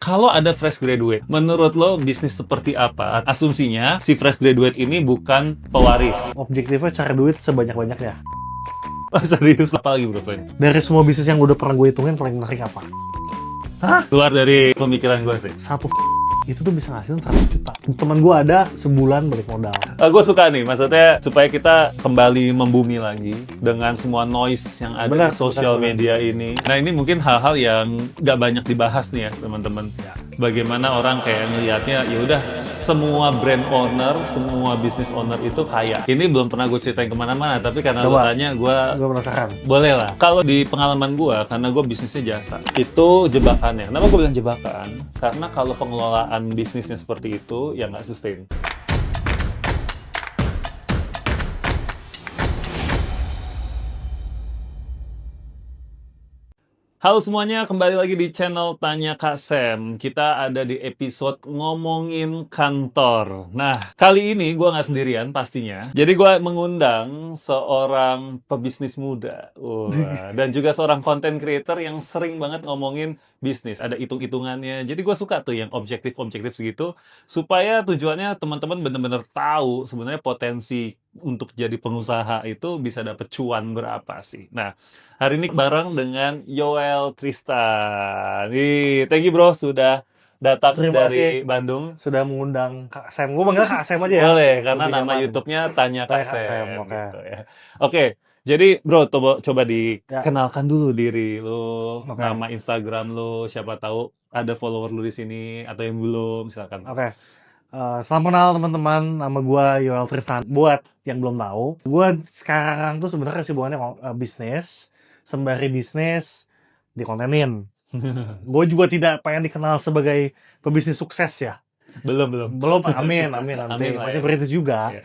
Kalau ada fresh graduate, menurut lo bisnis seperti apa? Asumsinya si fresh graduate ini bukan pewaris. Objektifnya cari duit sebanyak-banyaknya. Oh, serius? Apa lagi bro, Sven? Dari semua bisnis yang udah pernah gue hitungin, paling menarik apa? Keluar dari pemikiran gue sih. Itu tuh bisa ngasihin 100 juta. Temen gue ada sebulan balik modal. Gue suka nih, maksudnya supaya kita kembali membumi lagi dengan semua noise yang ada Benar, di sosial benar. media ini. Nah ini mungkin hal-hal yang nggak banyak dibahas nih ya teman-teman. Bagaimana orang kayak ngelihatnya, ya udah semua brand owner, semua business owner itu kaya. Ini belum pernah gue ceritain kemana-mana, tapi karena lo Coba. tanya, gue Gue penasaran. boleh lah. Kalau di pengalaman gue, karena gue bisnisnya jasa, itu jebakannya. Kenapa gue bilang jebakan? Karena kalau pengelolaan bisnisnya seperti itu, ya nggak sustain. Halo semuanya, kembali lagi di channel Tanya Kak Sam. Kita ada di episode ngomongin kantor. Nah, kali ini gue nggak sendirian pastinya. Jadi gue mengundang seorang pebisnis muda. Wah, dan juga seorang content creator yang sering banget ngomongin bisnis. Ada hitung-hitungannya. Jadi gue suka tuh yang objektif-objektif segitu. Supaya tujuannya teman-teman bener-bener tahu sebenarnya potensi untuk jadi pengusaha itu bisa dapet cuan berapa sih. Nah, hari ini bareng dengan Yoel Tristan. Nih, thank you bro sudah datang Terima dari kasih. Bandung. Sudah mengundang Kak Sam. Gue manggil Kak Sam aja ya. Boleh, karena Lebih nama nyaman. YouTube-nya Tanya Kak Tanya Kak Sam. Sam, oke. Gitu ya. Oke, jadi bro coba dikenalkan dulu diri lu, Oke. nama Instagram lu, siapa tahu ada follower lu di sini atau yang belum, silakan. Oke. Salam kenal teman-teman, nama gue Yoel Tristan. Buat yang belum tahu, gue sekarang tuh sebenarnya kesibukannya bisnis, sembari bisnis dikontenin. Gue juga tidak pengen dikenal sebagai pebisnis sukses ya. Belum. Belum, amin nanti. Amin lah Masih ya. berintis juga. Iya.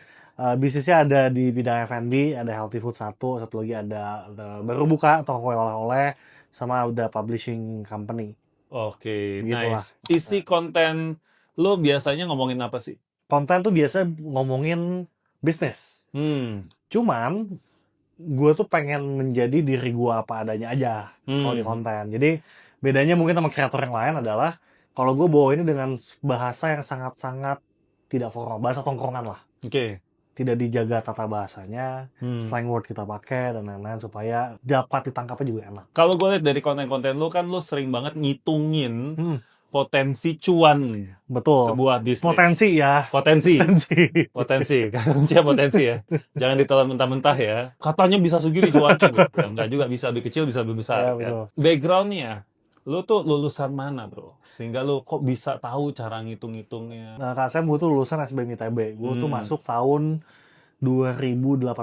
Bisnisnya ada di bidang F&B, ada healthy food satu lagi ada baru buka toko oleh-oleh, sama udah publishing company. Oke, Begitulah. nice. Isi konten lu biasanya ngomongin apa sih? Konten tuh biasa ngomongin bisnis. Cuman gue tuh pengen menjadi diri gue apa adanya aja kalau di konten. Jadi bedanya mungkin sama kreator yang lain adalah kalau gue bawa ini dengan bahasa yang sangat-sangat tidak formal, bahasa tongkrongan lah. Oke. Tidak dijaga tata bahasanya, slang word kita pakai dan lain-lain supaya dapat ditangkapnya juga enak. Kalau gue lihat dari konten-konten lu kan lu sering banget ngitungin potensi cuan nih, Betul. sebuah bisnis. Potensi ya. Potensi. Potensi. Potensi. Kuncinya potensi ya. Jangan ditelan mentah-mentah ya. Katanya bisa segini cuannya gitu. Ya, enggak juga, bisa lebih kecil, bisa lebih besar. Ya, Kan? betul. Backgroundnya, lu tuh lulusan mana bro? Sehingga lu kok bisa tahu cara ngitung-ngitungnya? Nah, Kak Sam, gue tuh lulusan SBM ITB. Gue tuh masuk tahun 2018.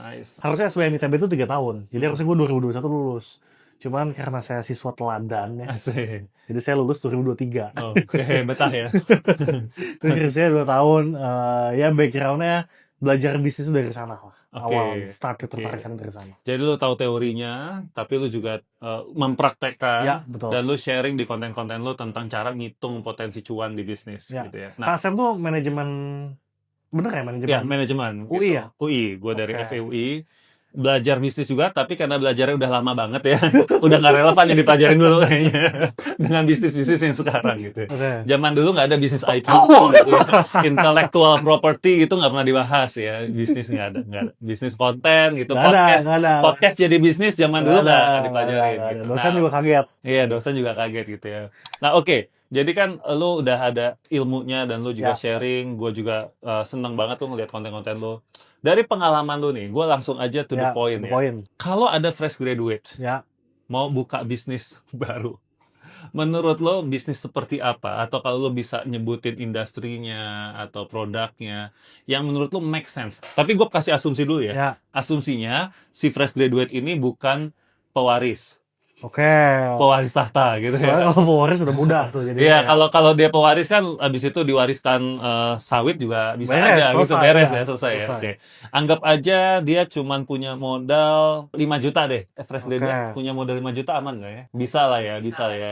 Nice. Harusnya SBM ITB itu 3 tahun. Jadi harusnya gue 2021 lulus. Cuman karena saya siswa teladan ya, Asik. jadi saya lulus 2023. Oke, betah ya. Terus saya 2 tahun, ya background-nya belajar bisnis itu dari sana lah. Oke. Awal start ketertarikan dari sana. Jadi lu tahu teorinya, tapi lu juga mempraktekkan Ya, betul. dan lu sharing di konten-konten lu tentang cara ngitung potensi cuan di bisnis Ya. gitu ya. Kak Sam tuh manajemen, bener ya manajemen? Ya, manajemen. UI ya? UI, gue dari Oke. FEUI. Belajar bisnis juga, tapi karena belajarnya udah lama banget ya, udah nggak relevan yang dipelajarin dulu kayaknya. Dengan bisnis-bisnis yang sekarang gitu. Oke. Zaman dulu nggak ada bisnis IP, gitu ya. Intellectual property itu nggak pernah dibahas ya. Bisnis nggak ada. Bisnis konten gitu. Nggak ada. Podcast jadi bisnis zaman dulu nggak dipelajarin. Nggak ada. Gitu. Dosen Nah, juga kaget. iya, dosen juga kaget gitu ya. Nah, oke. Jadi kan lu udah ada ilmunya dan lu juga Ya. sharing. Gue juga seneng banget tuh ngeliat konten-konten lu. Dari pengalaman lu nih, gue langsung aja to the point ya. Kalau ada fresh graduate, Ya. mau buka bisnis baru, menurut lo bisnis seperti apa? Atau kalau lo bisa nyebutin industrinya atau produknya yang menurut lo make sense. Tapi gue kasih asumsi dulu ya. Ya. Asumsinya si fresh graduate ini bukan pewaris. Oke. Pewaris tahta gitu ya. Soalnya kalau pewaris sudah mudah tuh. Jadi Iya, kalau dia pewaris kan abis itu diwariskan sawit juga bisa Beres, aja gitu, selesai, beres ya. ya, selesai ya. Selesai. Oke. Anggap aja dia cuman punya modal 5 juta deh. Fresh Oke. graduate punya modal 5 juta aman nggak ya? Bisa lah ya. Bisa lah ya.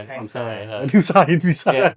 diusahain bisa. Iya.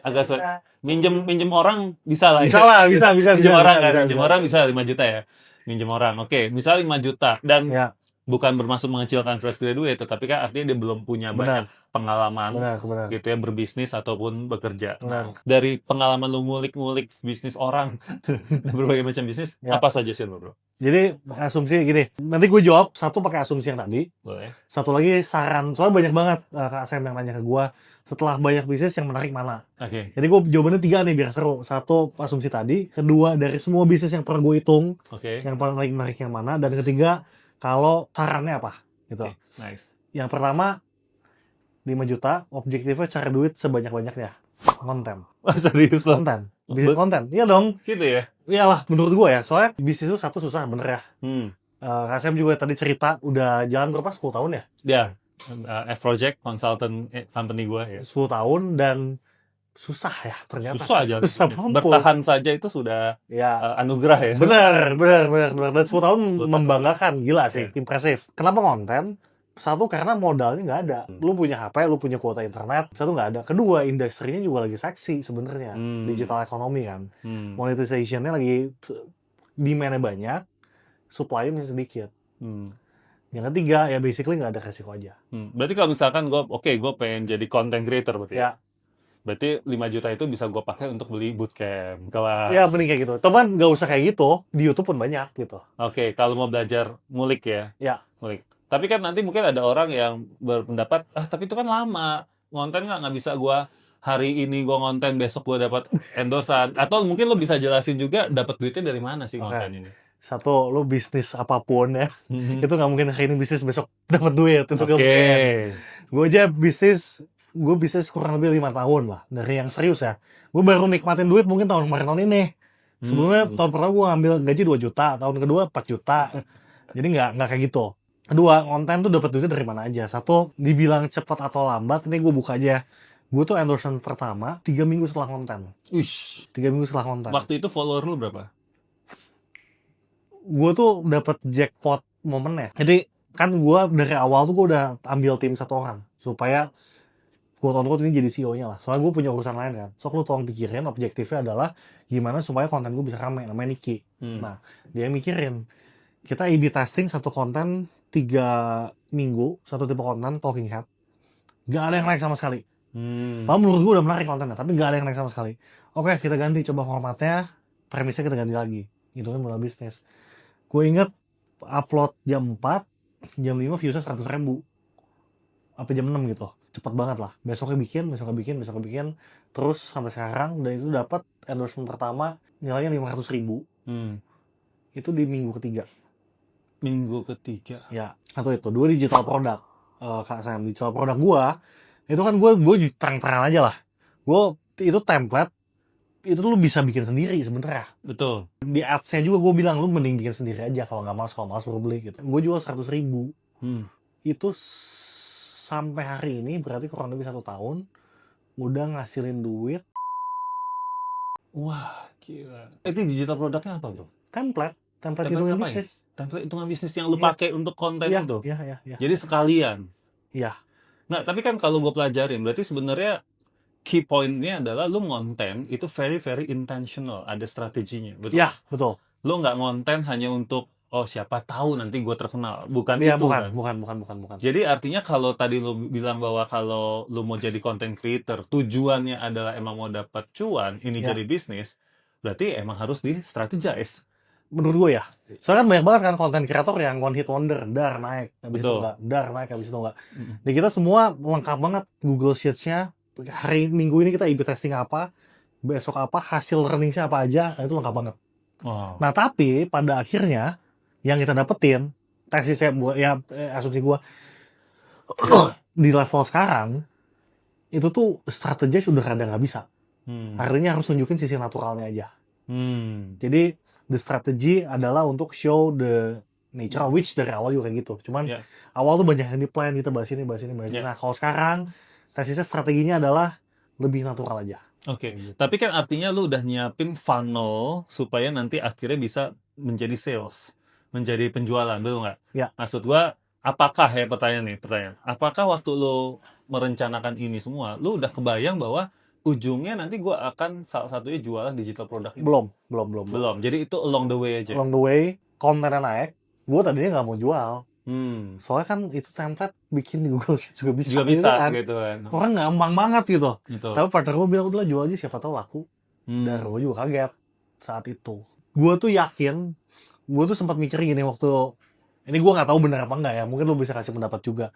Agak sulit. Minjem orang bisa lah Bisa ya. lah, bisa. Minjem orang kan, bisa. minjem orang bisa 5 juta ya. Minjem orang. Oke, misal 5 juta dan Ya. Bukan bermaksud mengecilkan fresh graduate, tetapi kan artinya dia belum punya banyak Benar, pengalaman benar. gitu ya, berbisnis ataupun bekerja. Nah, Benar. dari pengalaman lu ngulik-ngulik bisnis orang dan berbagai macam bisnis, Ya. apa suggestion lu, Bro? Jadi asumsi gini, nanti gue jawab satu pakai asumsi yang tadi, Boleh. satu lagi saran. Soalnya banyak banget Kak Sam yang nanya ke gue, setelah banyak bisnis yang menarik mana. Oke. Jadi gue jawabannya 3 nih biar seru. Satu, asumsi tadi. Kedua, dari semua bisnis yang pernah gue hitung, Oke. yang paling menarik yang mana. Dan ketiga, kalau sarannya apa gitu. Oke, nice. Yang pertama, 5 juta, objektifnya cari duit sebanyak-banyaknya. Konten. Wah, serius lo? Konten. Bisnis konten. Iya dong. Gitu ya? Iyalah, menurut gue ya. Soalnya bisnis itu satu susah, bener ya. Hmm. Kak Sam juga tadi cerita, udah jalan berapa? 10 tahun ya? Ya, F-Project, consultant company gue ya. 10 tahun dan susah ya ternyata. Susah aja. Susah mampus. Bertahan saja itu sudah Ya, anugerah ya. bener. Dan 10 tahun membanggakan, gila sih, impresif. Kenapa konten? Satu, karena modalnya nggak ada. Lu punya HP, lu punya kuota internet, satu nggak ada. Kedua, industrinya juga lagi seksi sebenarnya. Digital ekonomi kan. Monetization-nya lagi, demand-nya banyak, supply-nya masih sedikit. Yang ketiga, ya basically nggak ada resiko aja. Berarti kalau misalkan gue pengen jadi content creator berarti Ya. Berarti 5 juta itu bisa gue pakai untuk beli bootcamp, kelas. Ya, mending kayak gitu. Teman, nggak usah kayak gitu. Di YouTube pun banyak gitu. Oke, kalau mau belajar ngulik ya. Ya. Ngulik. Tapi kan nanti mungkin ada orang yang berpendapat, tapi itu kan lama. Ngonten nggak bisa gue hari ini gue ngonten, besok gue dapat endorsan. Atau mungkin lo bisa jelasin juga dapat duitnya dari mana sih konten ini. Satu, lo bisnis apapun ya, itu nggak mungkin hari ini bisnis besok dapat duit. Itu nggak mungkin. Gue bisnis kurang lebih 5 tahun lah dari yang serius ya. Gue baru nikmatin duit mungkin tahun kemarin tahun ini. Sebelumnya tahun pertama gue ngambil gaji 2 juta, tahun kedua 4 juta. Jadi nggak kayak gitu. Kedua, konten tuh dapat duitnya dari mana aja. Satu, dibilang cepat atau lambat, ini gue buka aja. Gue tuh endorsement pertama 3 minggu setelah konten. 3 minggu setelah konten. Waktu itu follower lu berapa? Gue tuh dapat jackpot momennya. Jadi kan gue dari awal tuh gue udah ambil tim 1 orang supaya gue ini jadi CEO-nya lah. Soalnya gue punya urusan lain kan. So lu tolong pikirin, objektifnya adalah gimana supaya konten gue bisa rame. Namanya Niki. Nah, dia mikirin. Kita A/B testing satu konten 3 minggu, satu tipe konten, talking head. Gak ada yang naik sama sekali. Padahal menurut gue udah menarik kontennya, tapi gak ada yang naik sama sekali. Oke, kita ganti, coba formatnya, premisnya kita ganti lagi. Itu kan modal bisnis. Gue inget upload jam 4, jam 5 viewsnya 100.000. Apa jam 6 gitu. Cepet banget lah. Besoknya bikin, terus sampai sekarang, dan itu dapat endorsement pertama nilainya 500.000. Itu di minggu ketiga. Ya, atau itu 2 digital product. Kak Sam, digital product gua itu kan gue terang-terangan aja lah. Gue itu template itu lu bisa bikin sendiri sebenarnya. Betul. Di ads-nya juga gue bilang lu mending bikin sendiri aja kalau malas baru beli gitu. Gue jual 100.000. Itu sampai hari ini berarti kurang lebih 1 tahun udah ngasilin duit. Wah, gila. Itu digital produknya apa, Bro? Template hitungan bisnis. Template hitungan bisnis yang lu pakai untuk konten itu. Iya. Jadi sekalian. Iya. Nah, tapi kan kalau gue pelajarin, berarti sebenarnya key point-nya adalah lu ngonten itu very very intentional, ada strateginya, betul? Iya, betul. Lu nggak ngonten hanya untuk siapa tahu nanti gue terkenal, bukan ya, itu bukan, kan? Bukan. Jadi artinya kalau tadi lu bilang bahwa kalau lu mau jadi content creator, tujuannya adalah emang mau dapat cuan, ini jadi bisnis, berarti emang harus di strategize. Menurut gue ya. Soalnya kan banyak banget kan konten kreator yang one hit wonder, naik, habis itu enggak. Dan kita semua lengkap banget Google Sheets-nya. Hari Minggu ini kita A/B testing apa, besok apa, hasil learning-nya apa aja, itu lengkap banget. Wow. Nah, tapi pada akhirnya yang kita dapetin, tesis saya buat asumsi gue di level sekarang itu tuh strategi sudah rada nggak bisa. Artinya harus tunjukin sisi naturalnya aja. Jadi the strategy adalah untuk show the nature, which dari awal juga kayak gitu. Cuman awal tuh banyak yang di plan, kita bahas ini. Nah, kalau sekarang tesisnya strateginya adalah lebih natural aja. Oke. Tapi kan artinya lu udah nyiapin funnel supaya nanti akhirnya bisa menjadi sales, menjadi penjualan, betul nggak? Ya. Maksud gua, apakah pertanyaan, apakah waktu lu merencanakan ini semua, lu udah kebayang bahwa ujungnya nanti gue akan salah satunya jualan digital produk itu? Belum. Jadi itu along the way aja? Along the way, kontennya naik, gue tadinya nggak mau jual. Soalnya kan itu template bikin di Google Sheets juga bisa. Juga bisa kan. gitu kan. Orang gampang banget gitu. Gitu. Tapi partner gue bilang, udah jual aja siapa tahu laku. Dan gue juga kaget saat itu. Gue tuh yakin, gue tuh sempat mikir gini waktu, ini gue nggak tahu benar apa enggak ya, mungkin lo bisa kasih pendapat juga.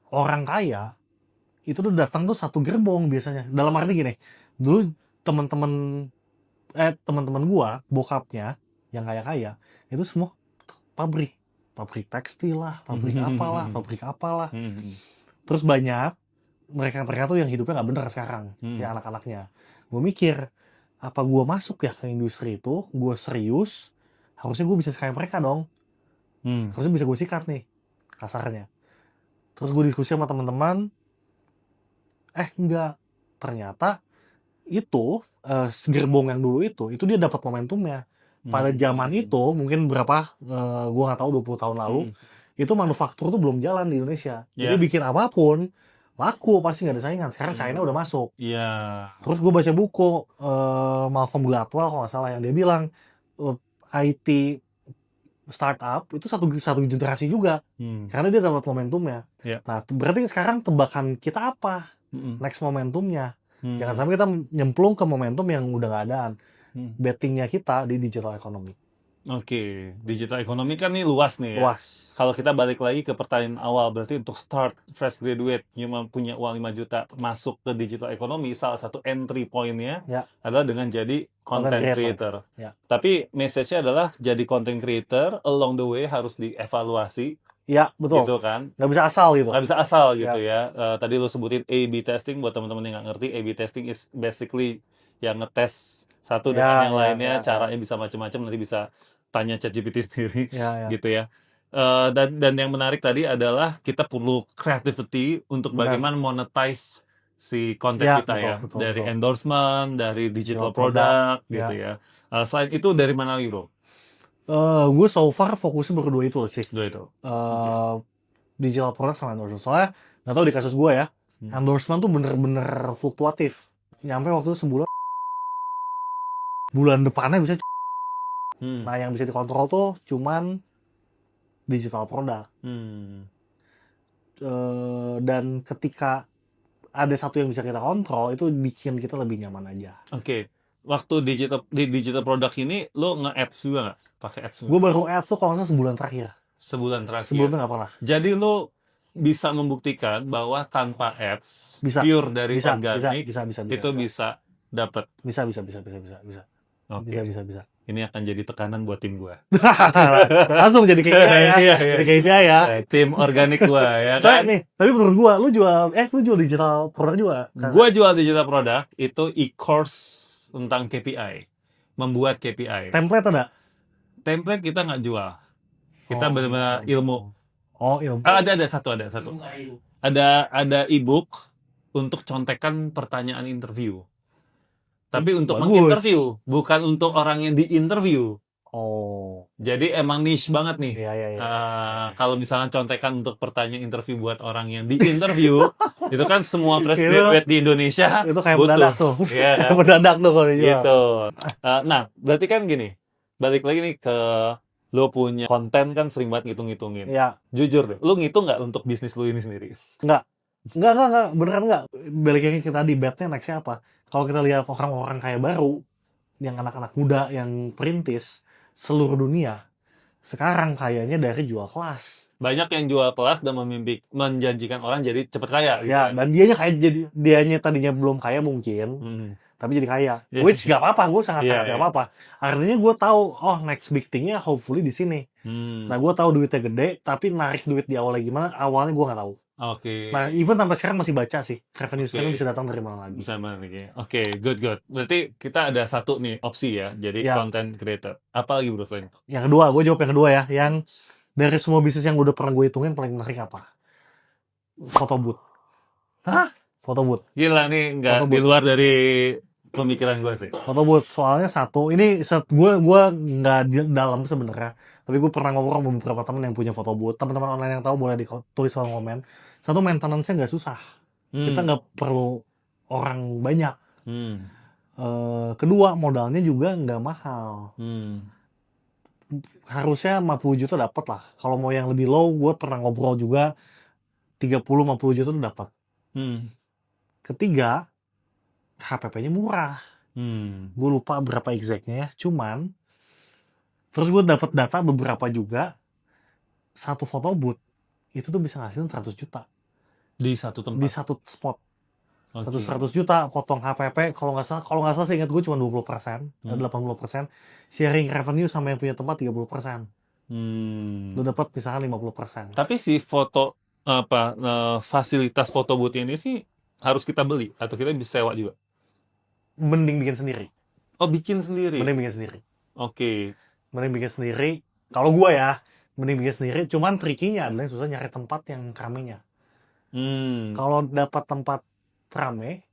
Orang kaya itu tuh datang tuh satu gerbong biasanya. Dalam arti gini, dulu teman-teman gue, bokapnya yang kaya-kaya, itu semua pabrik tekstil lah, pabrik apalah. Terus banyak mereka tuh yang hidupnya nggak bener sekarang, ya anak-anaknya. Gue mikir, apa gue masuk ya ke industri itu, gue serius, harusnya gue bisa sekaya mereka dong. Harusnya bisa gue sikat nih, kasarnya. Terus gue diskusi sama teman-teman, enggak. Ternyata itu, gerbong yang dulu itu dia dapat momentumnya. Pada zaman itu, mungkin berapa, gue nggak tahu 20 tahun lalu, itu manufaktur tuh belum jalan di Indonesia. Jadi bikin apapun, laku pasti nggak ada saingan. Sekarang China udah masuk. Terus gue baca buku Malcolm Gladwell kalau nggak salah, yang dia bilang IT startup itu satu generasi juga, karena dia dapat momentumnya. Nah, berarti sekarang tebakan kita apa next momentumnya? Jangan sampai kita nyemplung ke momentum yang udah nggak adaan. Bettingnya kita di digital economy. Oke, digital economy kan nih luas nih ya. Luas. Kalau kita balik lagi ke pertanyaan awal, berarti untuk start fresh graduate cuma punya uang 5 juta masuk ke digital economy, salah satu entry point-nya adalah dengan jadi content creator. Tapi message-nya adalah jadi content creator, along the way harus dievaluasi. Ya, betul. Gitu kan. Nggak bisa asal gitu. Nggak bisa asal gitu ya. Tadi lo sebutin A/B testing, buat teman-teman yang nggak ngerti, A/B testing is basically yang ngetes satu dengan yang lainnya, caranya bisa macam-macam, nanti bisa tanya ChatGPT sendiri, gitu ya. Dan yang menarik tadi adalah kita perlu creativity untuk bagaimana monetize si konten kita betul. Dari endorsement, dari digital product, gitu ya. Selain itu dari mana lagi bro? Gue so far fokusnya baru dua itu sih. Dua itu. Digital product sama endorsement. Soalnya nggak tahu di kasus gue ya, endorsement tuh bener-bener fluktuatif. Nyampe waktu sebulan, bulan depannya bisa. Nah, yang bisa dikontrol tuh cuman digital product. Dan ketika ada satu yang bisa kita kontrol, itu bikin kita lebih nyaman aja. Oke. Waktu digital product ini, lo nge-ads juga nggak? Pakai ads? Gue baru ads tuh kalau nggak salah sebulan terakhir. Sebulan terakhir? Sebelumnya nggak pernah. Jadi lo bisa membuktikan bahwa tanpa ads, pure dari organik, itu bisa dapat. Bisa. Okay. Bisa. Ini akan jadi tekanan buat tim gue. Langsung jadi kayak jadi KPI ya. Tim organik gue ya kan. Soalnya nih, tapi menurut gue, lu jual digital produk juga. Gue jual digital produk itu e-course tentang KPI, membuat KPI. Template ada? Template kita nggak jual. Kita benar-benar ilmu. Ilmu. Ada satu. Ada e-book untuk contekan pertanyaan interview. Tapi untuk menginterview, bukan untuk orang yang diinterview. Jadi emang niche banget nih. Kalau misalnya contekan untuk pertanyaan interview buat orang yang diinterview, itu kan semua fresh graduate di Indonesia itu kayak butuh. mendadak tuh. Kayak mendadak tuh kalau dijual. Gitu. Nah, berarti kan gini. Balik lagi nih ke lo punya konten kan sering banget ngitung-ngitungin. Jujur deh, lo ngitung nggak untuk bisnis lo ini sendiri? Enggak. Beneran enggak. Balik lagi kita di betnya nextnya apa? Kalau kita lihat orang-orang kayak baru, yang anak-anak muda, yang perintis, seluruh dunia, sekarang kayaknya dari jual kelas. Banyak yang jual kelas dan menjanjikan orang jadi cepat kaya. Gitu dan dianya tadinya belum kaya mungkin, tapi jadi kaya. Which gak apa-apa, gue sangat-sangat gak apa-apa. Artinya gue tahu, next big thing-nya hopefully di sini. Nah, gue tahu duitnya gede, tapi narik duit di awalnya gimana, awalnya gue gak tahu. Nah, even sampai sekarang masih baca sih. Revenue stream bisa datang dari mana lagi. Oke, good. Berarti kita ada satu nih opsi ya, jadi content creator. Apa lagi bro selain itu? Yang kedua, gue jawab yang kedua ya. Yang dari semua bisnis yang udah pernah gue hitungin, paling menarik apa? Photo booth. Hah? Photo booth. Gila nih, nggak di luar dari pemikiran gue sih. Photo booth, soalnya satu, ini gue nggak dalam sebenarnya, tapi gue pernah ngobrol sama beberapa teman yang punya photo booth. Teman-teman online yang tahu boleh ditulis kolom komen. Satu, maintenance-nya nggak susah. Kita nggak perlu orang banyak. Kedua, modalnya juga nggak mahal. harusnya 50 juta dapat lah. Kalau mau yang lebih low, gue pernah ngobrol juga 30-50 juta tuh dapat. Ketiga, HPP-nya murah. Gue lupa berapa exactnya ya. Cuman, terus gue dapat data beberapa juga. Satu foto booth itu tuh bisa ngasihin 100 juta Di satu di tempat. satu spot. Oke. 100 juta potong HPP, kalau nggak salah seingat gue cuma 20%, 80%. Sharing revenue sama yang punya tempat 30%. Lu dapat misalkan 50%. Tapi si foto fasilitas foto booth ini sih harus kita beli atau kita bisa sewa juga? Mending bikin sendiri. Oh, bikin sendiri. Mending bikin sendiri. Oke. Mending bikin sendiri. Kalau gue ya, mending bikin sendiri. Cuman trikinya adalah yang susah nyari tempat yang ramenya. Kalau dapat tempat rame,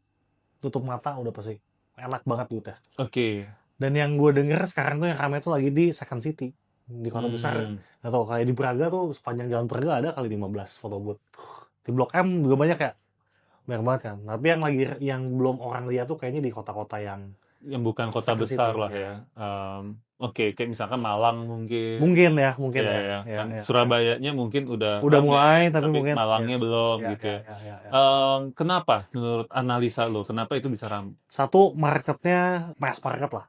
tutup mata udah pasti enak banget duitnya. Oke. Dan yang gue denger sekarang tuh yang rame tuh lagi di Second City, di kota besar. Atau kayak di Braga tuh sepanjang jalan Braga ada kali 15 foto booth. Di Blok M juga banyak ya. Banyak banget kan. Tapi yang belum orang lihat tuh kayaknya di kota-kota yang bukan kota Second besar City, lah ya. Oke, kayak misalkan Malang mungkin. mungkin Ya, ya. kan Surabayanya mungkin udah Udah rame, mulai, tapi tapi mungkin Malangnya belum gitu ya. Kenapa menurut analisa lo, kenapa itu bisa ramai? Satu, marketnya mass market lah.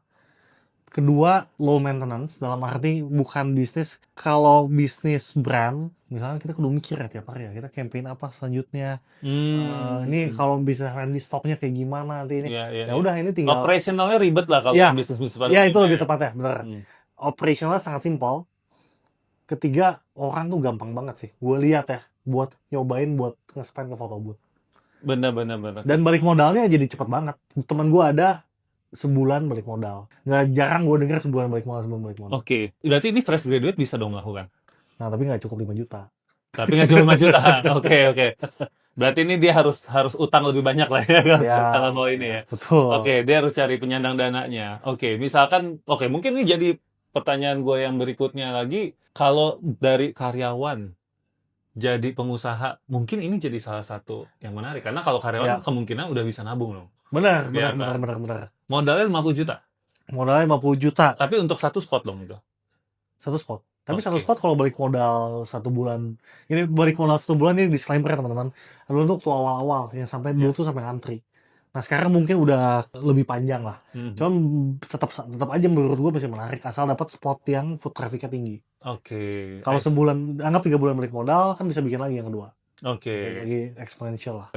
Kedua, low maintenance, dalam arti bukan bisnis. Kalau bisnis brand, misalnya kita kudu mikir ya tiap hari ya, kita campaign apa selanjutnya. Ini kalau bisa di stoknya kayak gimana nanti ini. Ya udah, ini tinggal Operasionalnya ribet lah kalau Ya. bisnis-bisnis Ya itu lebih tepatnya, bener. Hmm. Operasionalnya sangat simpel. Ketiga, orang tuh gampang banget sih. Gue lihat ya, buat nyobain buat nge-spend ke foto booth. Benar. Dan balik modalnya jadi cepet banget. Temen gue ada sebulan balik modal. Nggak jarang gue denger sebulan balik modal. Oke, berarti ini fresh graduate bisa dong melakukan? Nah, tapi nggak cukup 5 juta. Tapi nggak cuma 5 juta. Oke. Berarti ini dia harus utang lebih banyak lah ya, kalau mau ini ya. Betul. Oke, dia harus cari penyandang dananya. Oke, misalkan, mungkin ini jadi pertanyaan gue yang berikutnya lagi. Kalau dari karyawan jadi pengusaha, mungkin ini jadi salah satu yang menarik. Karena kalau karyawan kemungkinan udah bisa nabung loh. Benar. Modalnya 50 juta. Modalnya 50 juta. Tapi untuk satu spot dong itu. Satu spot. Tapi satu spot kalau balik modal 1 bulan. Ini balik modal 1 bulan ini disclaimer ya teman-teman. Dulu untuk waktu awal-awal yang sampai dulu tuh sampai antri. Nah sekarang mungkin udah lebih panjang lah. Cuman tetap aja menurut gue masih menarik asal dapat spot yang foot trafficnya tinggi. Oke. Kalau sebulan, anggap 3 bulan balik modal kan bisa bikin lagi yang kedua. Oke. Lagi exponential lah.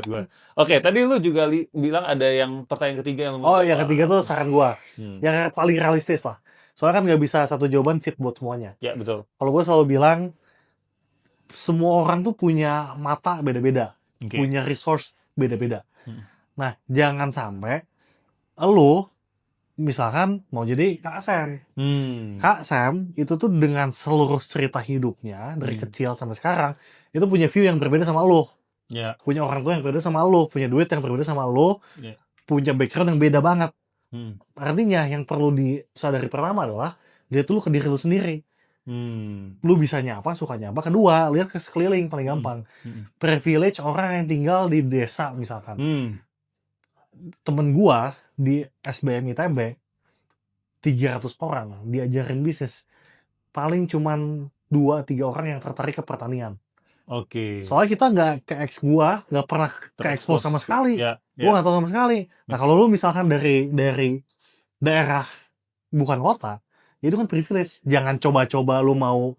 Oke, tadi lu juga bilang ada yang pertanyaan ketiga yang yang ketiga tuh saran gua. Yang paling realistis lah. Soalnya kan nggak bisa satu jawaban fit buat semuanya. Ya, betul. Kalau gua selalu bilang semua orang tuh punya mata beda-beda. Punya resource beda-beda. Nah, jangan sampai lu misalkan mau jadi Kak Sam. Kak Sam itu tuh dengan seluruh cerita hidupnya dari kecil sampai sekarang itu punya view yang berbeda sama lo. Punya orang tua yang berbeda sama lo, punya duit yang berbeda sama lo, punya background yang beda banget. Artinya yang perlu disadari pertama adalah lihat dulu ke diri lu sendiri. Lu bisanya apa, sukanya apa. Kedua, lihat ke sekeliling paling gampang. Privilege orang yang tinggal di desa misalkan. Temen gua di SBM ITB 300 orang diajarin bisnis, paling cuman 2-3 orang yang tertarik ke pertanian. Soalnya kita gua nggak pernah ke expose sama sekali. Gua nggak tahu sama sekali. Nah kalau lu misalkan dari daerah bukan kota, itu kan privilege. Jangan coba-coba lu mau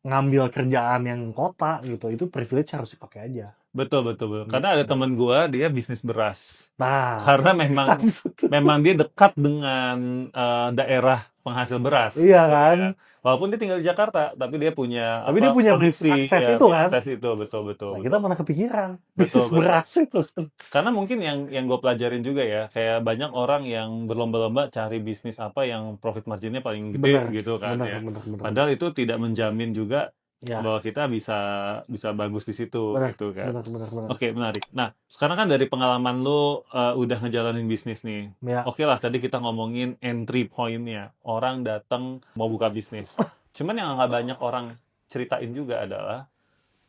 ngambil kerjaan yang kota gitu. Itu privilege harus dipakai aja. Betul. Karena ada teman gua, dia bisnis beras. Nah, karena memang dia dekat dengan daerah penghasil beras. Iya kan? Ya. Walaupun dia tinggal di Jakarta, tapi dia punya produksi, akses itu kan? Akses itu, betul. Nah, kita mana kepikiran betul. beras itu. Karena mungkin yang gue pelajarin juga ya, kayak banyak orang yang berlomba-lomba cari bisnis apa yang profit marginnya paling gede gitu kan. Benar. Padahal itu tidak menjamin juga bahwa kita bisa bagus di situ gitu kan. Benar. Oke, menarik. Nah, sekarang kan dari pengalaman lu udah ngejalanin bisnis nih. Oke lah, tadi kita ngomongin entry point-nya. Orang datang mau buka bisnis. Cuman yang nggak banyak orang ceritain juga adalah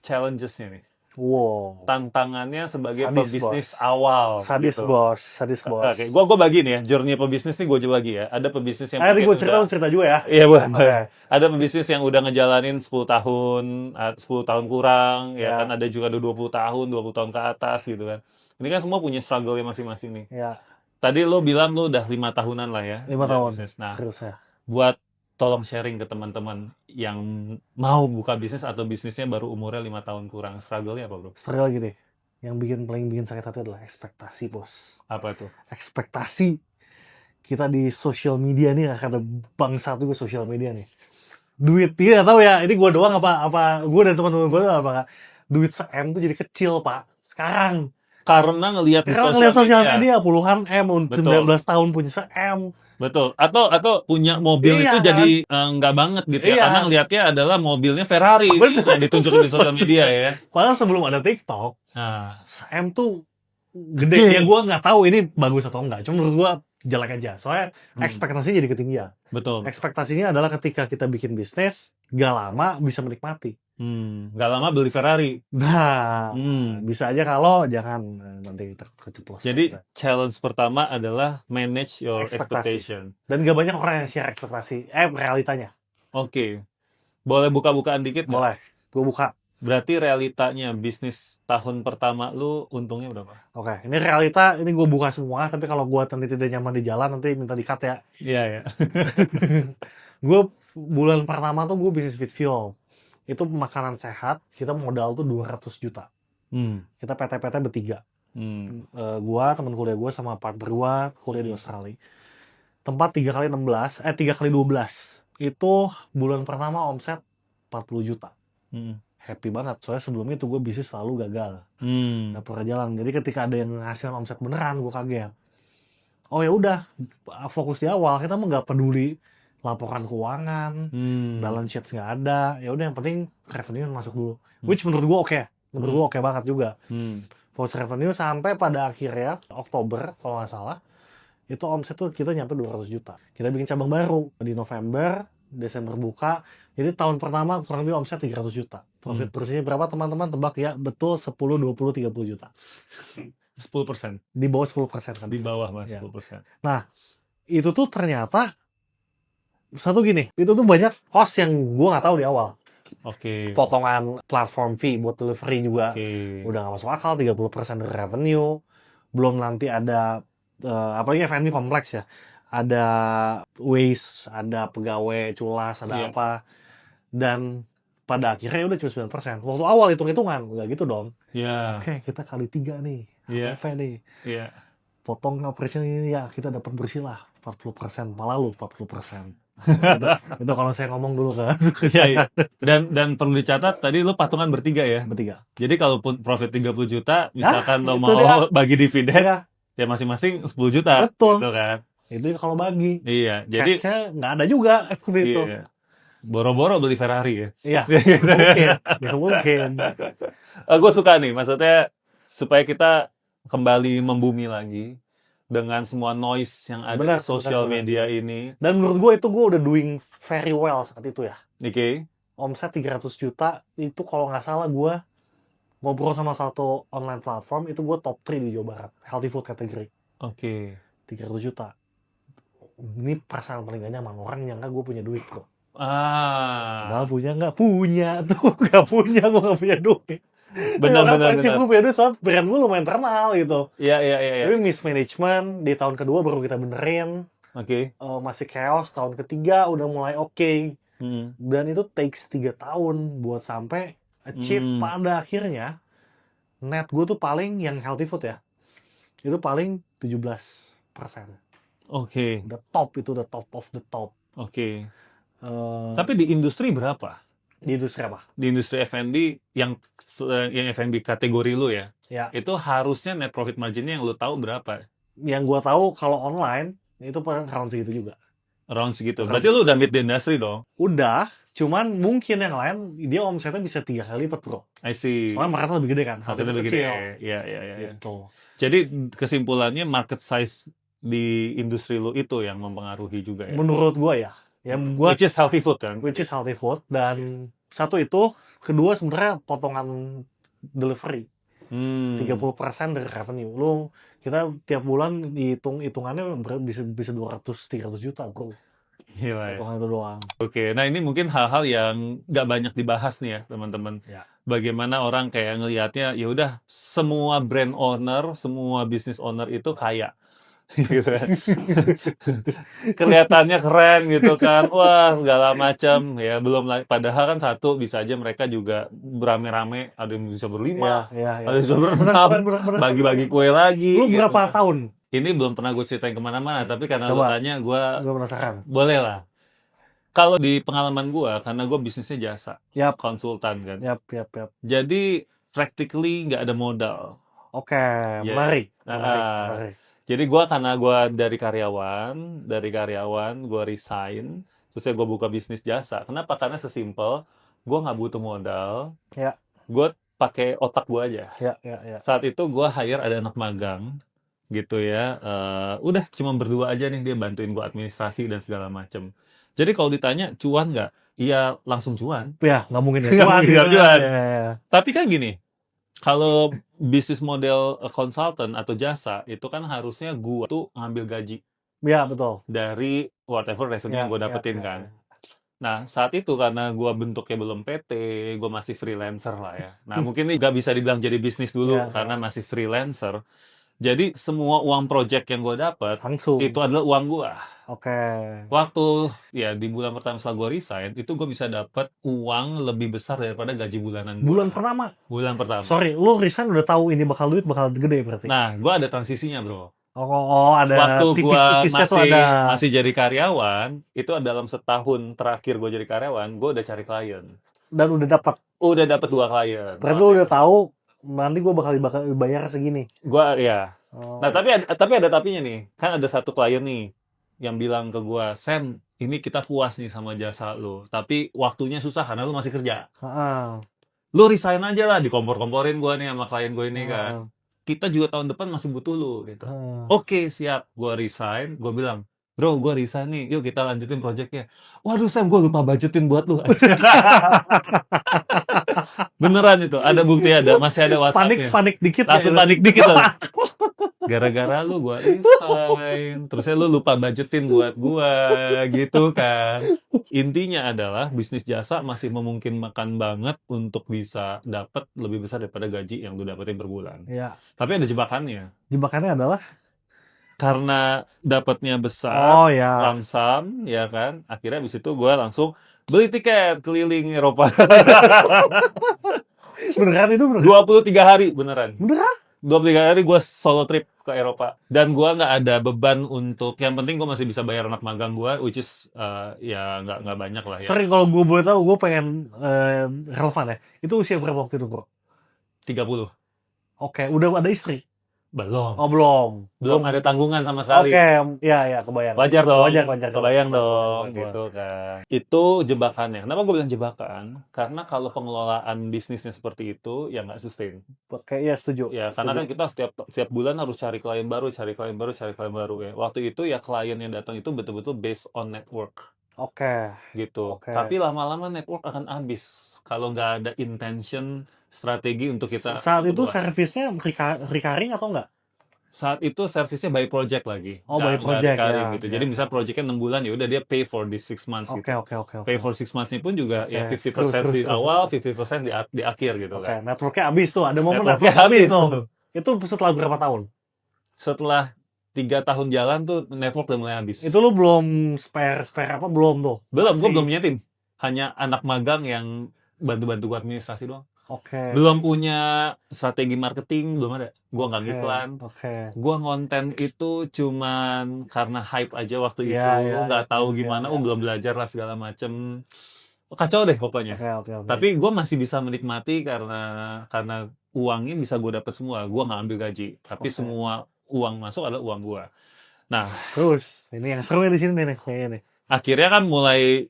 challenges-nya nih. Wow. Tantangannya sebagai Sadis, pebisnis bos. awal. Sadis gitu. bos, sadis bos. Oke, gua bagi nih ya, journey pebisnis nih gue coba bagi ya. Ada pebisnis yang Nanti mungkin gue cerita, udah- lu cerita juga ya. Iya, boleh. Oke. Ada pebisnis yang udah ngejalanin 10 tahun, 10 tahun kurang, ya Ya. kan. Ada juga udah 20 tahun ke atas gitu kan. Ini kan semua punya struggle-nya masing-masing nih. Ya, Tadi lo bilang lo udah 5 tahunan lah ya. 5 di tahun. bisnis. Nah, Harusnya. buat tolong sharing ke teman-teman yang mau buka bisnis atau bisnisnya baru umurnya 5 tahun kurang. Struggle-nya apa, bro? Struggle lagi deh. Yang paling bikin sakit hati adalah ekspektasi, bos. Apa tuh? Ekspektasi. Kita di sosial media nih, karena bangsa juga sosial media nih. Duit, tidak tahu ya, ini gue doang apa gue dan teman-teman gue doang apa, duit se-M tuh jadi kecil, Pak. Sekarang. Karena ngelihat di Karena ngeliat sosial media. media puluhan M, Betul. 19 tahun punya se-M. Betul. Atau punya mobil Iya, itu kan? jadi nggak banget gitu ya. Iya. Karena ngelihatnya adalah mobilnya Ferrari yang ditunjukin di sosial media ya. Padahal sebelum ada TikTok, Nah, se-M tuh gede. Ya gue nggak tahu ini bagus atau enggak. Cuma menurut gue jelek aja. Soalnya ekspektasinya jadi ketinggian. betul. Ekspektasinya adalah ketika kita bikin bisnis, gak lama bisa menikmati. Nggak lama beli Ferrari. Nah, Hmm. bisa aja kalau jangan nanti keceplos. Jadi challenge pertama adalah manage your Ekspektasi. expectation. Dan gak banyak orang yang share ekspektasi, realitanya. Oke. Boleh buka-bukaan dikit nggak? Boleh, gue buka. Berarti realitanya bisnis tahun pertama lu untungnya berapa? Oke, ini realita, ini gue buka semua, tapi kalau gue nanti tidak nyaman di jalan, nanti minta di-cut ya. Iya ya. Gue bulan pertama tuh gue bisnis Fit Fuel. Itu makanan sehat, kita modal tuh 200 juta. Kita PT-PT bertiga. Gue, temen kuliah gue sama partner gue kuliah di Australia. Tempat 3 kali 16, 3 kali 12. Itu bulan pertama omset 40 juta. Happy banget, soalnya sebelumnya tuh gue bisnis selalu gagal. Nggak pernah jalan. Jadi ketika ada yang ngasihin omset beneran, gue kaget. Oh ya udah, fokus di awal, kita mah nggak peduli laporan keuangan, balance sheet nggak ada. Ya udah yang penting revenue masuk dulu. Which menurut gue oke. Menurut gue oke banget juga. Fokus revenue sampai pada akhirnya Oktober kalau nggak salah, itu omset tuh kita nyampe 200 juta. Kita bikin cabang baru di November, Desember buka. Jadi tahun pertama kurang lebih omset 300 juta. Profit bersihnya berapa teman-teman? Tebak ya, betul 10, 20, 30 juta. 10%. Di bawah 10% kan. Di bawah mas Ya. 10%. Nah, itu tuh ternyata satu gini, itu tuh banyak cost yang gue nggak tahu di awal. Oke. Potongan platform fee buat delivery juga Oke. udah nggak masuk akal, 30% dari revenue. Belum nanti ada, apalagi F&B kompleks ya. Ada waste, ada pegawai culas, ada Iya. apa. Dan pada akhirnya udah cuma 9%. Waktu awal hitung-hitungan, nggak gitu dong. Ya. Oke, kita kali 3 nih. Iya. Apa nih? Iya. Potong operation ini ya, kita dapat bersih lah 40%, malah lu 40%. itu kalau saya ngomong dulu kan. Iya, iya. Dan perlu dicatat tadi lu patungan bertiga ya. Bertiga. Jadi kalaupun profit 30 juta, misalkan lo itu mau dia. bagi dividen, Ya, ya masing-masing 10 juta. betul. Gitu kan. Itu kalau bagi. Iya, jadi Cashnya nggak ada juga seperti itu. iya. Boro-boro beli Ferrari ya. Iya, mungkin. Ya, mungkin. Gue suka nih, maksudnya supaya kita kembali membumi lagi dengan semua noise yang ada Benar, di sosial benar. media ini. Dan menurut gue itu gue udah doing very well saat itu ya. Oke. Omset 300 juta, itu kalau nggak salah gue ngobrol sama satu online platform, itu gue top 3 di Jawa Barat. Healthy food category. Oke. 300 juta. Ini perasaan paling gak nyaman. Orang nyangka gue punya duit, bro. Ah. Nggak punya tuh. Nggak punya, gue nggak punya duit. Benar. Gue punya duit, soalnya brand gue lumayan terkenal gitu. Iya. Tapi mismanagement, di tahun kedua baru kita benerin. Oke. Masih chaos, tahun ketiga udah mulai oke. Dan itu takes 3 tahun buat sampai achieve pada akhirnya. Net gue tuh paling yang healthy food ya. Itu paling 17%. Oke. Udah top, itu udah top of the top. Oke. Tapi di industri berapa? Di industri apa? Di industri F&B yang F&B kategori lu ya, Ya, itu harusnya net profit marginnya yang lu tahu berapa? yang gue tahu kalau online itu paling around segitu juga. Around segitu. Berarti lu udah mid the industry dong? Udah, cuman mungkin yang lain dia omsetnya bisa 3 kali lipat, bro. I see. Soalnya marketnya lebih gede kan. Harusnya lebih kecil. gede. Iya. Gitu. Jadi kesimpulannya market size di industri lu itu yang mempengaruhi juga ya? Menurut gue ya. Ya gue, Which is healthy food kan? which is healthy food. Dan satu itu, kedua sebenarnya potongan delivery. Hmm. 30% dari revenue. Kita tiap bulan hitungannya bisa 200-300 juta, bro. Gila ya. Hitungan itu doang. Oke, nah ini mungkin hal-hal yang nggak banyak dibahas nih ya, teman-teman. Ya. Bagaimana orang kayak ngelihatnya, ya udah semua brand owner, semua business owner itu kaya. Gitu kan. Kelihatannya keren gitu kan. Wah, segala macam ya, belum lagi padahal kan satu bisa aja mereka juga beramai-ramai, ada yang bisa berlima, Ya. ada yang bisa berenam, Bener. bagi-bagi kue lagi Lu gitu. berapa tahun? Ini belum pernah gue ceritain kemana-mana, tapi karena lu Coba. tanya, gue Gue penasaran. boleh lah. Kalau di pengalaman gue, karena gue bisnisnya jasa, Yap. konsultan kan. Yap. Jadi, practically nggak ada modal. Oke, Ya. menarik. Jadi karena gue dari karyawan, gue resign, terus gue buka bisnis jasa. Kenapa? Karena sesimpel, gue nggak butuh modal, Ya. gue pakai otak gue aja. Ya. Saat itu gue hire ada anak magang, gitu ya. Udah cuma berdua aja nih, dia bantuin gue administrasi dan segala macem. Jadi kalau ditanya cuan nggak? Iya langsung cuan. Ya, nggak mungkin ya. Nggak mungkin nggak cuan. Ya. Tapi kan gini, kalau bisnis model consultant atau jasa itu kan harusnya gua tuh ngambil gaji Ya, betul. dari whatever revenue yang gue dapetin kan. Nah saat itu karena gua bentuknya belum PT, gue masih freelancer lah ya. Nah mungkin ini nggak bisa dibilang jadi bisnis dulu karena masih freelancer. Jadi semua uang project yang gue dapat Langsung. itu adalah uang gue. Oke. Waktu ya di bulan pertama setelah gue resign itu gue bisa dapat uang lebih besar daripada gaji bulanan gue. Bulan pertama. Sorry, lu resign udah tahu ini bakal gede berarti. Nah, gue ada transisinya bro. Oh, ada waktu gue ada. masih jadi karyawan, itu dalam setahun terakhir gue jadi karyawan, gue udah cari klien. Dan udah dapat 2 klien. Berarti lu udah tahu nanti gue bakal dibayar segini. Ya. Nah, tapi ada tapinya nih. Kan ada satu klien nih yang bilang ke gue, Sam, ini kita puas nih sama jasa lu. Tapi waktunya susah karena lu masih kerja. Lu resign aja lah, dikompor-komporin gue nih sama klien gue ini kan. Kita juga tahun depan masih butuh lu gitu. Oke, siap. Gue resign, gue bilang, bro, gue resign nih, yuk kita lanjutin projectnya. Waduh Sam, gue lupa budgetin buat lu. Beneran itu, ada bukti, masih ada WhatsApp-nya. Panik dikit. Langsung panik dikit loh. Gara-gara lu gue resign, terusnya lu lupa budgetin buat gue, gitu kan. Intinya adalah bisnis jasa masih memungkinkan banget untuk bisa dapat lebih besar daripada gaji yang lu dapetin per bulan. Ya. Tapi ada jebakannya. Jebakannya adalah? Karena dapatnya besar, lamsam, ya kan. Akhirnya abis itu gue langsung beli tiket keliling Eropa. Beneran itu? 23 hari, beneran. Beneran? 23 hari gue solo trip ke Eropa. Dan gue nggak ada beban untuk, yang penting gue masih bisa bayar anak magang gue, which is ya nggak banyak lah ya. Sorry kalau gue boleh tahu, gue pengen relevan ya. Itu usia berapa waktu itu bro? 30. Oke, udah ada istri? Belum. Oh belum. Belum ada tanggungan sama sekali. Oke, ya kebayang. Wajar dong. Wajar. Kebayang dong, gitu kan. Itu jebakannya. Kenapa gue bilang jebakan? Karena kalau pengelolaan bisnisnya seperti itu, ya nggak sustain. Oke, ya setuju. Ya, karena kan kita setiap bulan harus cari klien baru ya. Waktu itu ya klien yang datang itu betul-betul based on network. Oke. Gitu. Tapi lama-lama network akan habis kalau nggak ada intention, strategi untuk kita. Saat itu servisnya recurring atau enggak? Saat itu servisnya by project lagi. By project ya. Gitu. Jadi misal projectnya 6 bulan, ya udah dia pay for the 6 months. Oke. Pay for 6 months-nya pun juga ya 50% di awal, 50% di akhir gitu kan. Networknya habis tuh. Ada momen networknya habis tuh. Itu setelah berapa tahun? Setelah 3 tahun jalan tuh network udah mulai habis. Itu lu belum spare apa belum tuh? Belum, gue belum punya tim. Hanya anak magang yang bantu-bantu gue administrasi doang. Oke. Belum punya strategi marketing, belum ada. Gue nggak ngiklan. Gue ngonten itu cuman karena hype aja waktu itu. Nggak tahu gimana, belum belajar lah segala macem. Kacau deh pokoknya. Tapi gue masih bisa menikmati karena uangnya bisa gue dapat semua. Gue nggak ambil gaji, tapi semua uang masuk adalah uang gue. Nah, terus ini yang seru di sini nih kayaknya nih. Akhirnya kan mulai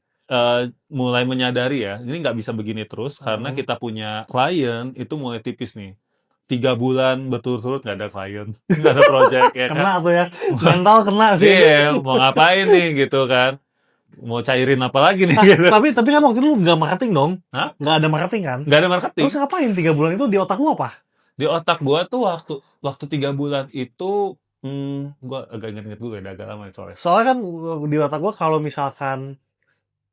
menyadari ya, ini nggak bisa begini terus karena kita punya klien itu mulai tipis nih. 3 bulan berturut-turut nggak ada klien, nggak ada project ya kan. Kena tuh ya, mental kena sih. Iya, mau ngapain nih gitu kan. mau cairin apa lagi nih gitu. Tapi kan waktu itu lu nggak marketing dong? Hah? Nggak ada marketing kan? Nggak ada marketing. Terus ngapain 3 bulan itu di otak lu apa? Di otak gua tuh waktu 3 bulan itu, gua agak inget-inget dulu ya, udah agak lama ya soalnya. Soalnya kan di otak gua kalau misalkan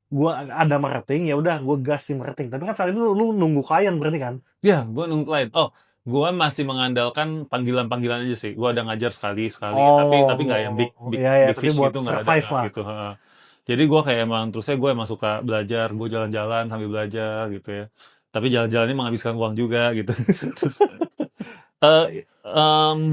gua ada marketing, ya udah gua gas di marketing. Tapi kan saat itu lu nunggu klien berarti kan? Ya, gua nunggu klien. Oh, gua masih mengandalkan panggilan-panggilan aja sih. Gua ada ngajar sekali, tapi nggak yang big iya, big tapi fish buat gitu, nggak ada survive lah. gitu. Heeh. Jadi gua kayak gue emang suka belajar, gue jalan-jalan sambil belajar gitu ya. Tapi jalan-jalannya menghabiskan uang juga gitu. Terus,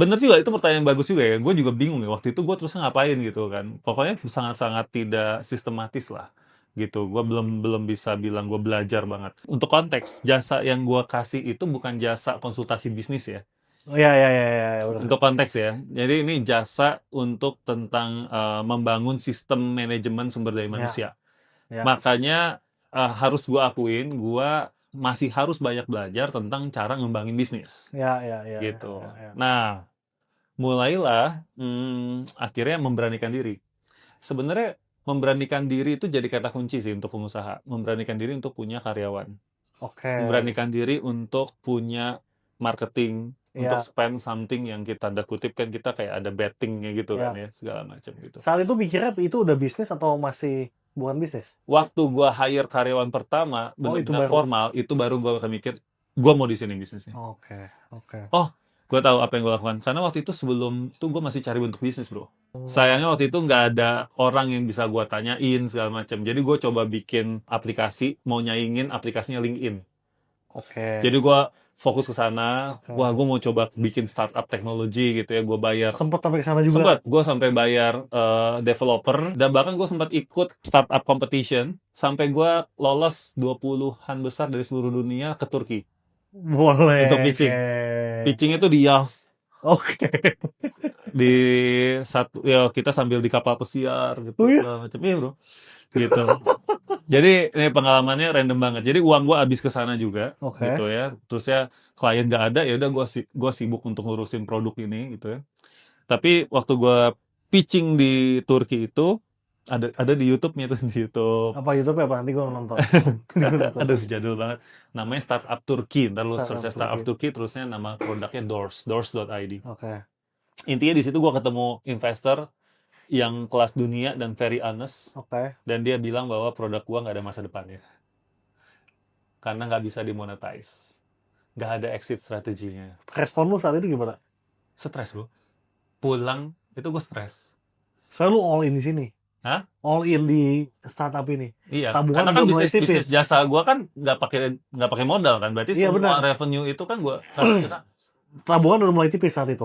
bener juga itu pertanyaan yang bagus juga ya. Gue juga bingung ya waktu itu gue terusnya ngapain gitu kan. Pokoknya sangat-sangat tidak sistematis lah gitu. Gue belum bisa bilang gue belajar banget. Untuk konteks, jasa yang gue kasih itu bukan jasa konsultasi bisnis ya. Oh, iya, benar. Untuk konteks ya. Jadi ini jasa untuk tentang membangun sistem manajemen sumber daya manusia. Ya. Makanya harus gue akuin, gue masih harus banyak belajar tentang cara ngembangin bisnis. Ya. Gitu. Ya. Nah, mulailah akhirnya memberanikan diri. Sebenarnya memberanikan diri itu jadi kata kunci sih untuk pengusaha. Memberanikan diri untuk punya karyawan. Oke. Memberanikan diri untuk punya marketing, untuk spend something yang kita tanda kutip kan kita kayak ada bettingnya gitu kan ya, segala macam gitu. Saat itu mikirnya itu udah bisnis atau masih bukan bisnis? Waktu gua hire karyawan pertama, benar-benar formal, itu baru gua mikir, gua mau di sini bisnisnya. Oke. Oh, gua tahu apa yang gua lakukan. Karena waktu itu sebelum tuh gua masih cari bentuk bisnis, bro. Sayangnya waktu itu nggak ada orang yang bisa gua tanyain segala macam. Jadi gua coba bikin aplikasi, mau nyaingin aplikasinya LinkedIn. Oke. Jadi gua fokus ke sana. Wah, gue mau coba bikin startup teknologi gitu ya. Gue bayar. Sempat sampai ke sana juga. Sempat. Gue sampai bayar developer dan bahkan gue sempat ikut startup competition sampai gue lolos 20-an besar dari seluruh dunia ke Turki. Boleh. Untuk pitching. Pitching itu di Yalf. Oke. Di satu ya kita sambil di kapal pesiar gitu segala macam. Iya, bro. Gitu. Jadi ini pengalamannya random banget. Jadi uang gue habis ke sana juga, gitu ya. Terus ya klien nggak ada, ya udah gue sibuk untuk ngurusin produk ini, gitu ya. Tapi waktu gue pitching di Turki itu ada di YouTube-nya tuh di YouTube. Apa YouTube apa? Nanti gue nonton. Aduh jadul banget. Namanya Startup Turki. Ntar lu search Startup Turki, terusnya nama produknya doors.id. Oke. Intinya di situ gue ketemu investor yang kelas dunia dan very honest. Dan dia bilang bahwa produk gua nggak ada masa depannya. Karena nggak bisa dimonetize. Nggak ada exit strateginya. Respon lu saat itu gimana? Stres, bro. Pulang, itu gue stres. Soalnya lu all in di sini? Hah? All in di startup ini? Iya, tabungan karena kan bisnis jasa gua kan nggak pakai modal kan. Berarti semua revenue itu kan gua tabungan udah mulai tipis saat itu?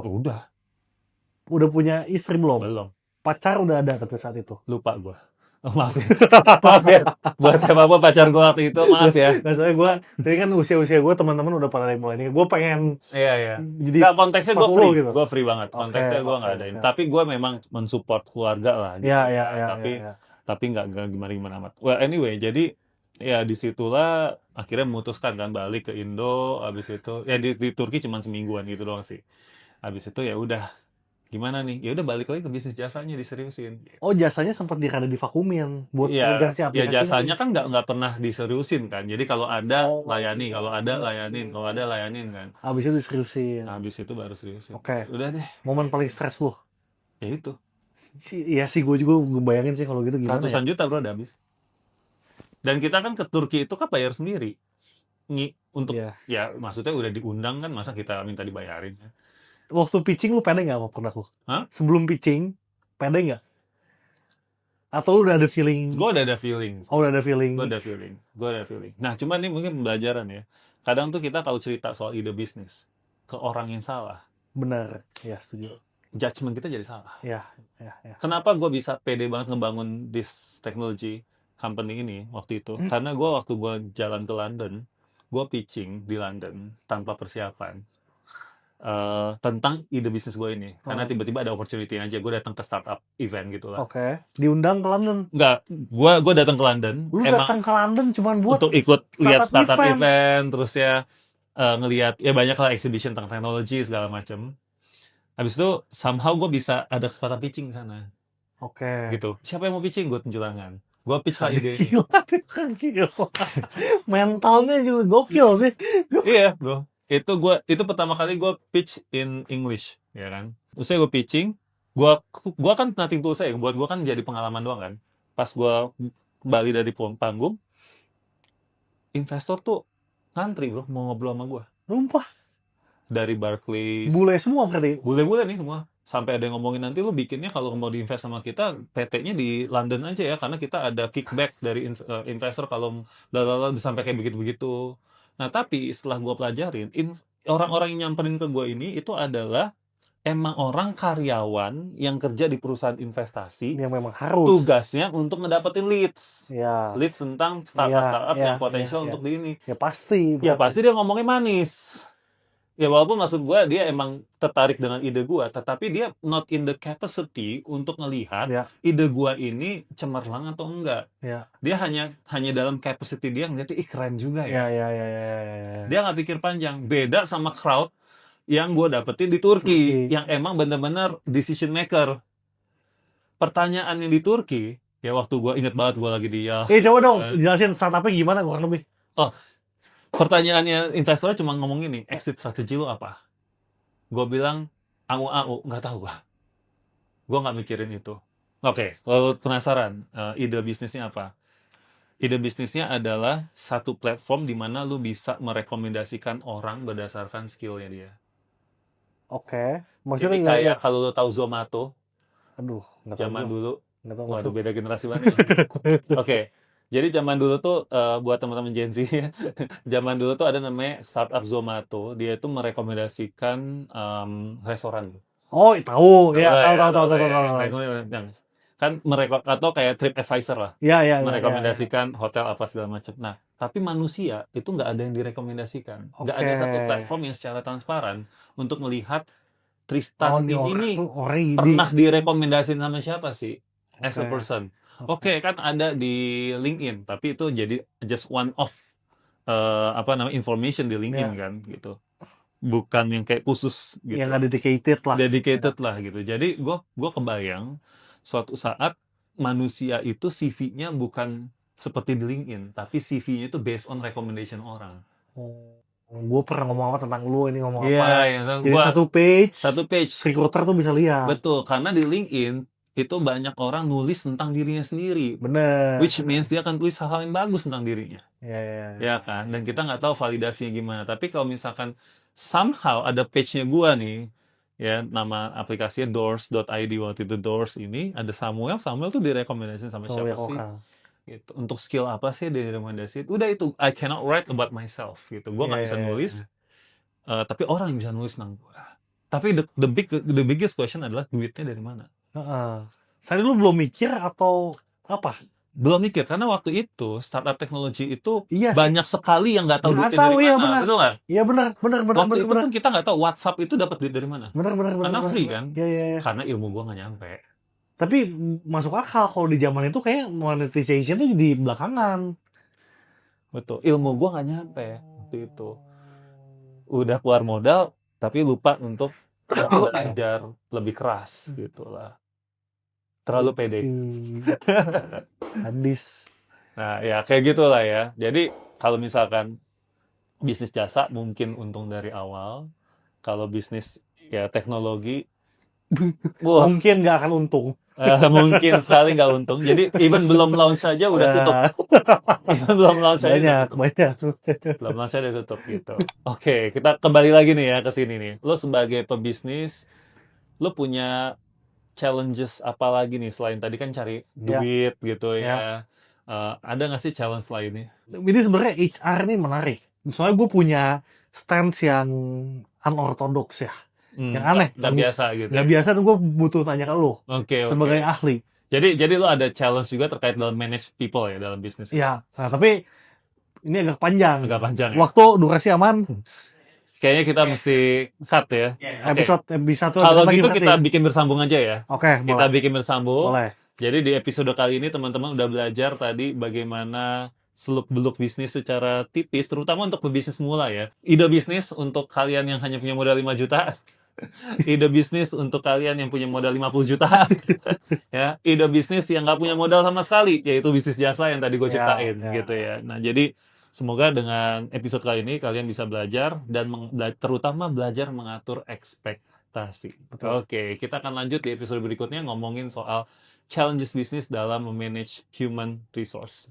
Udah punya istri belum? Belum. Pacar udah ada tapi saat itu? Lupa gue. Oh, maaf ya. Maaf ya. Buat siapapun pacar gue waktu itu, maaf ya. Maksudnya gue, jadi kan usia-usia gue teman-teman udah pada mulai ini. Gue pengen jadi nggak, konteksnya gue free gitu. Gue free banget. Konteksnya gue nggak adain. Tapi gue memang mensupport keluarga lah gitu. Tapi nggak gimana-gimana amat. Well anyway, jadi ya disitulah akhirnya memutuskan kan balik ke Indo. Habis itu ya di Turki cuma semingguan gitu doang sih. Habis itu ya udah, gimana nih? Ya udah balik lagi ke bisnis jasanya, diseriusin. Oh, jasanya sempat dirada divakumin buat aplikasi. Ya jasanya kan nggak pernah diseriusin kan. Jadi kalau ada layani, kalau ada layanin kan. Habis itu diseriusin. Habis itu baru seriusin. Oke. Udah deh. Momen paling stres lu? Ya itu. Iya sih, gue juga ngebayangin sih kalau gitu gimana. Ratusan juta bro udah habis. Dan kita kan ke Turki itu kan bayar sendiri. Untuk ya maksudnya udah diundang kan, masa kita minta dibayarin. Waktu pitching lu pede nggak sama produk lu? Hah? Sebelum pitching, pede nggak? Atau lu udah ada feeling? Gue udah ada feeling. Oh, udah ada feeling. Gue ada feeling. Nah, cuman ini mungkin pembelajaran ya. Kadang tuh kita kalau cerita soal ide bisnis ke orang yang salah. Benar, ya setuju. Judgment kita jadi salah. Ya. Kenapa gue bisa pede banget ngebangun this technology company ini waktu itu? Karena waktu gue jalan ke London, gue pitching di London tanpa persiapan. Tentang ide bisnis gue ini. Karena tiba-tiba ada opportunity aja. Gue datang ke startup event gitu lah. Oke. Diundang ke London? Enggak. Gue datang ke London. Lu datang ke London cuman buat untuk ikut lihat startup event. Terus ya ngelihat ya banyak lah exhibition tentang teknologi segala macam. Habis itu somehow gue bisa ada kesempatan pitching di sana. Oke. Gitu. Siapa yang mau pitching? Gue tunjuk tangan. Gue pitch lah ide ini. Gila, itu kan gila. Mentalnya juga gokil sih. Iya, bro. Itu pertama kali gue pitch in English, ya kan. Terus gue pitching, gua kan nothing tulus ya, buat gue kan jadi pengalaman doang kan. Pas gue kembali dari panggung, investor tuh ngantri bro, mau ngobrol sama gue. Sumpah, Dari Barclays, bule semua berarti. bule-bule nih semua. Sampai ada yang ngomongin nanti lu bikinnya kalau mau diinvest sama kita, PT-nya di London aja ya, karena kita ada kickback dari investor kalau lalala sampai kayak begitu-begitu. Nah, tapi setelah gua pelajarin, orang-orang yang nyamperin ke gua ini itu adalah emang orang karyawan yang kerja di perusahaan investasi, Yang memang harus. tugasnya untuk ngedapetin leads. Ya, Leads tentang Iya, startup-startup iya, yang potensial iya, untuk di ini. ya pasti. Ya pasti dia ngomongnya manis. Ya walaupun maksud gue dia emang tertarik dengan ide gue, tetapi dia not in the capacity untuk ngelihat Ya, ide gue ini cemerlang atau enggak. ya, Dia hanya dalam capacity dia ngeliatnya, ih keren juga ya, ya. ya, ya, ya, ya. Dia nggak pikir panjang. Beda sama crowd yang gue dapetin di Turki, Turki. yang emang bener-bener decision maker. Pertanyaan yang di Turki, ya waktu gue inget banget gue lagi di Coba dong jelasin startupnya gimana kurang lebih. pertanyaannya investornya cuma ngomong gini, exit strategi lu apa? Gue bilang, AU, nggak tahu gue. Gue nggak mikirin itu. Oke, kalau penasaran, ide bisnisnya apa? Ide bisnisnya adalah satu platform di mana lu bisa merekomendasikan orang berdasarkan skillnya dia. Oke, maksudnya Jadi nggak ya? kayak kalau lu tahu Zomato, Aduh, nggak tahu zaman gua. dulu, Nggak tahu waduh masuk. beda generasi banget. Oke, jadi zaman dulu tuh buat teman-teman Gen Z, zaman dulu tuh ada namanya startup Zomato. Dia itu merekomendasikan restoran. Oh, tahu. Ya, Tahu ya, tahu. Kan mereka atau kayak TripAdvisor lah, Ya, ya, ya, ya. merekomendasikan hotel apa segala macam. Nah, tapi manusia itu nggak ada yang direkomendasikan. Nggak ada Oke. satu platform yang secara transparan untuk melihat Oh, Tristan ini ini orang ini. pernah direkomendasiin sama siapa sih as a Oke. person. Oke, kan ada di LinkedIn, tapi itu jadi just one of information di LinkedIn kan gitu. Bukan yang kayak khusus gitu. Yang nggak dedicated lah. Dedicated lah gitu. Jadi gua kebayang suatu saat manusia itu CV-nya bukan seperti di LinkedIn, tapi CV-nya itu based on recommendation orang. Gue pernah ngomong apa tentang lu, ini ngomong Iya, apa. iya. Jadi Satu page. recruiter tuh bisa lihat. Betul, karena di LinkedIn itu banyak orang nulis tentang dirinya sendiri. Bener. Which means dia akan tulis hal-hal yang bagus tentang dirinya. Ya. Ya kan? Dan kita nggak tahu validasinya gimana. Tapi kalau misalkan somehow ada page-nya gua nih, ya nama aplikasinya doors.id, waktu itu Doors ini ada Samuel tuh direkomendasiin sama siapa sih? Gitu. Untuk skill apa sih dia direkomendasiin? Udah itu, I cannot write about myself gitu. Gua nggak bisa nulis, tapi orang yang bisa nulis tentang gua. Tapi the biggest question adalah duitnya dari mana? Tadi lu belum mikir atau apa? Belum mikir, karena waktu itu startup teknologi itu Iya sih. banyak sekali yang nggak tahu Nggak duitnya tahu, dari iya, mana, benar. betul nggak? Iya benar. Waktu itu kan kita nggak tahu WhatsApp itu dapat duit dari mana. Benar. Karena free kan? Iya. Karena ilmu gua nggak nyampe. Tapi masuk akal kalau di zaman itu kayak monetization tuh di belakangan. Betul, ilmu gua nggak nyampe waktu itu. Udah keluar modal, tapi lupa untuk belajar lebih keras gitu lah. Terlalu pede. Hadis. Nah, ya kayak gitulah ya. Jadi kalau misalkan bisnis jasa mungkin untung dari awal. Kalau bisnis ya teknologi, wah, Mungkin nggak akan untung. mungkin sekali nggak untung. Jadi even belum launch aja udah tutup. Even belum launch aja udah tutup. Banyak. Belum launch aja udah tutup gitu. Oke, kita kembali lagi nih ya ke sini nih. Lo sebagai pebisnis, lo punya challenges apa lagi nih selain tadi kan cari duit gitu ya. Ada nggak sih challenge lainnya? Ini sebenarnya HR ini menarik. Soalnya gue punya stance yang unorthodox ya. Yang aneh. Nggak biasa gitu. Nggak biasa tuh gue butuh tanya ke lo. Oke. Sebagai ahli. Jadi lo ada challenge juga terkait dalam manage people ya dalam bisnis. Iya. Nah, tapi ini agak panjang. Agak panjang ya. Waktu durasi aman. Kayaknya kita mesti cut ya. Episode Kalau gitu kita bikin bersambung aja ya. Oke, kita bikin bersambung. Boleh. Jadi di episode kali ini teman-teman udah belajar tadi bagaimana seluk-beluk bisnis secara tipis, terutama untuk pebisnis mula ya. Ide bisnis untuk kalian yang hanya punya modal 5 juta, Ide bisnis untuk kalian yang punya modal 50 juta. Ya, ide bisnis yang nggak punya modal sama sekali, yaitu bisnis jasa yang tadi gue Ya, ciptain ya. gitu ya. Nah, jadi semoga dengan episode kali ini kalian bisa belajar dan terutama belajar mengatur ekspektasi. Betul. Oke, kita akan lanjut di episode berikutnya ngomongin soal challenges bisnis dalam memanage human resource.